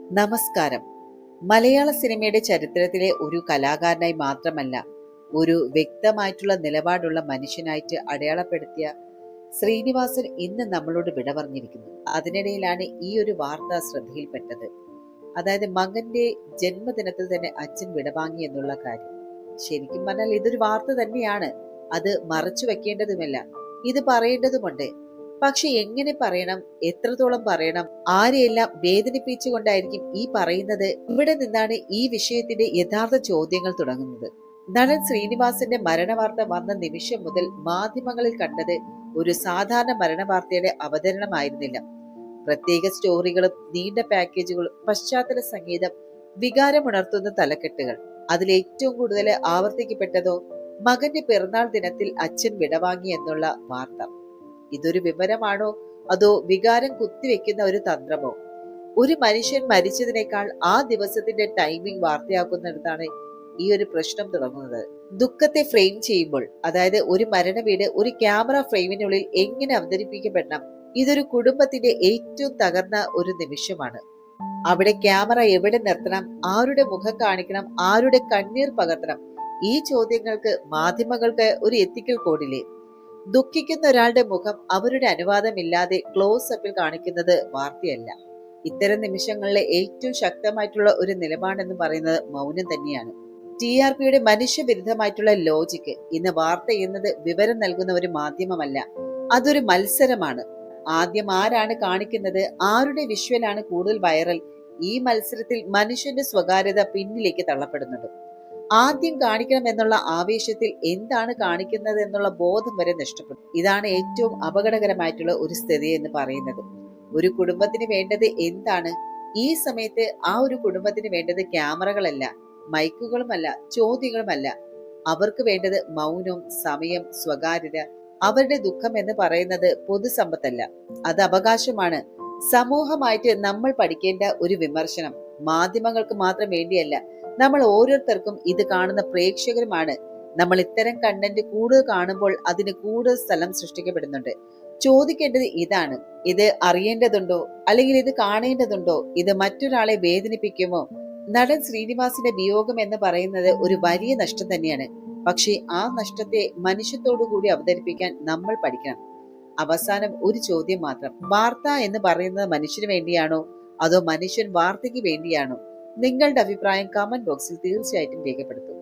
നമസ്കാരം. മലയാള സിനിമയുടെ ചരിത്രത്തിലെ ഒരു കലാകാരനായി മാത്രമല്ല, ഒരു വ്യക്തമായിട്ടുള്ള നിലപാടുള്ള മനുഷ്യനായിട്ട് അടയാളപ്പെടുത്തിയ ശ്രീനിവാസൻ ഇന്ന് നമ്മളോട് വിട പറഞ്ഞിരിക്കുന്നു. അതിനിടയിലാണ് ഈ ഒരു വാർത്ത ശ്രദ്ധയിൽപ്പെട്ടത്. അതായത് മകന്റെ ജന്മദിനത്തിൽ തന്നെ അച്ഛൻ വിടവാങ്ങി എന്നുള്ള കാര്യം. ശരിക്കും പറഞ്ഞാൽ ഇതൊരു വാർത്ത തന്നെയാണ്. അത് മറച്ചു വെക്കേണ്ടതുമല്ല, ഇത് പറയേണ്ടതുമുണ്ട്. പക്ഷെ എങ്ങനെ പറയണം, എത്രത്തോളം പറയണം, ആരെയെല്ലാം വേദനിപ്പിച്ചുകൊണ്ടായിരിക്കും ഈ പറയുന്നത്? ഇവിടെ നിന്നാണ് ഈ വിഷയത്തിന്റെ യഥാർത്ഥ ചോദ്യങ്ങൾ തുടങ്ങുന്നത്. നടൻ ശ്രീനിവാസന്റെ മരണവാർത്ത വന്ന നിമിഷം മുതൽ മാധ്യമങ്ങളിൽ കണ്ടത് ഒരു സാധാരണ മരണവാർത്തയുടെ അവതരണമായിരുന്നില്ല. പ്രത്യേക സ്റ്റോറികളും നീണ്ട പാക്കേജുകളും പശ്ചാത്തല സംഗീതം, വികാരമുണർത്തുന്ന തലക്കെട്ടുകൾ. അതിൽ ഏറ്റവും കൂടുതൽ ആവർത്തിക്കപ്പെട്ടതോ മകന്റെ പിറന്നാൾ ദിനത്തിൽ അച്ഛൻ വിടവാങ്ങി എന്നുള്ള വാർത്ത. ഇതൊരു വിവരമാണോ അതോ വികാരം കുത്തിവെക്കുന്ന ഒരു തന്ത്രമോ? ഒരു മനുഷ്യൻ മരിച്ചതിനേക്കാൾ ആ ദിവസത്തിന്റെ ടൈമിംഗ് വാർത്തയാക്കുന്നിടത്താണ് ഈ ഒരു പ്രശ്നം തുടങ്ങുന്നത്. ദുഃഖത്തെ ഫ്രെയിം ചെയ്യുമ്പോൾ, അതായത് ഒരു മരണവീട് ഒരു ക്യാമറ ഫ്രെയിമിനുള്ളിൽ എങ്ങനെ അവതരിപ്പിക്കപ്പെടണം? ഇതൊരു കുടുംബത്തിന്റെ ഏറ്റവും തകർന്ന ഒരു നിമിഷമാണ്. അവിടെ ക്യാമറ എവിടെ നിർത്തണം, ആരുടെ മുഖം കാണിക്കണം, ആരുടെ കണ്ണീർ പകർത്തണം? ഈ ചോദ്യങ്ങൾക്ക് മാധ്യമങ്ങൾക്ക് ഒരു എത്തിക്കൽ കോഡില്ലേ? ദുഃഖിക്കുന്ന ഒരാളുടെ മുഖം അവരുടെ അനുവാദമില്ലാതെ ക്ലോസ് അപ്പിൽ കാണിക്കുന്നത് വാർത്തയല്ല. ഇത്തരം നിമിഷങ്ങളിലെ ഏറ്റവും ശക്തമായിട്ടുള്ള ഒരു നിലപാടെന്ന് പറയുന്നത് മൗനം തന്നെയാണ്. TRPയുടെ മനുഷ്യവിരുദ്ധമായിട്ടുള്ള ലോജിക്ക്. ഇന്ന് വാർത്ത എന്നത് വിവരം നൽകുന്ന ഒരു മാധ്യമമല്ല, അതൊരു മത്സരമാണ്. ആദ്യം ആരാണ് കാണിക്കുന്നത്, ആരുടെ വിഷ്വലാണ് കൂടുതൽ വൈറൽ, ഈ മത്സരത്തിൽ മനുഷ്യന്റെ സ്വകാര്യത പിന്നിലേക്ക് തള്ളപ്പെടുന്നുണ്ട്. ആദ്യം കാണിക്കണം എന്നുള്ള ആവേശത്തിൽ എന്താണ് കാണിക്കുന്നത് എന്നുള്ള ബോധം വരെ നഷ്ടപ്പെടും. ഇതാണ് ഏറ്റവും അപകടകരമായിട്ടുള്ള ഒരു സ്ഥിതി എന്ന് പറയുന്നത്. ഒരു കുടുംബത്തിന് വേണ്ടത് എന്താണ്? ഈ സമയത്ത് ആ ഒരു കുടുംബത്തിന് വേണ്ടത് ക്യാമറകളല്ല, മൈക്കുകളുമല്ല, ചോദ്യങ്ങളുമല്ല. അവർക്ക് വേണ്ടത് മൗനം, സമയം, സ്വകാര്യത. അവരുടെ ദുഃഖം എന്ന് പറയുന്നത് പൊതുസമ്പത്തല്ല, അത് അവകാശമാണ്. സമൂഹമായിട്ട് നമ്മൾ പഠിക്കേണ്ട ഒരു വിമർശനം മാധ്യമങ്ങൾക്ക് മാത്രം വേണ്ടിയല്ല, നമ്മൾ ഓരോരുത്തർക്കും, ഇത് കാണുന്ന പ്രേക്ഷകരുമാണ്. നമ്മൾ ഇത്തരം കണ്ടന്റ് കൂടുതൽ കാണുമ്പോൾ അതിന് കൂടുതൽ സ്ഥലം സൃഷ്ടിക്കപ്പെടുന്നുണ്ട്. ചോദിക്കേണ്ടത് ഇതാണ്: ഇത് അറിയേണ്ടതുണ്ടോ, അല്ലെങ്കിൽ ഇത് കാണേണ്ടതുണ്ടോ? ഇത് മറ്റൊരാളെ വേദനിപ്പിക്കുമോ? നടൻ ശ്രീനിവാസിന്റെ വിയോഗം എന്ന് പറയുന്നത് ഒരു വലിയ നഷ്ടം തന്നെയാണ്. പക്ഷേ ആ നഷ്ടത്തെ മനുഷ്യത്തോടു കൂടി അവതരിപ്പിക്കാൻ നമ്മൾ പഠിക്കണം. അവസാനം ഒരു ചോദ്യം മാത്രം: വാർത്ത എന്ന് പറയുന്നത് മനുഷ്യന് വേണ്ടിയാണോ അതോ മനുഷ്യൻ വാർത്തയ്ക്ക് വേണ്ടിയാണോ? നിങ്ങളുടെ അഭിപ്രായം കമന്റ് ബോക്സിൽ തീർച്ചയായിട്ടും രേഖപ്പെടുത്തും.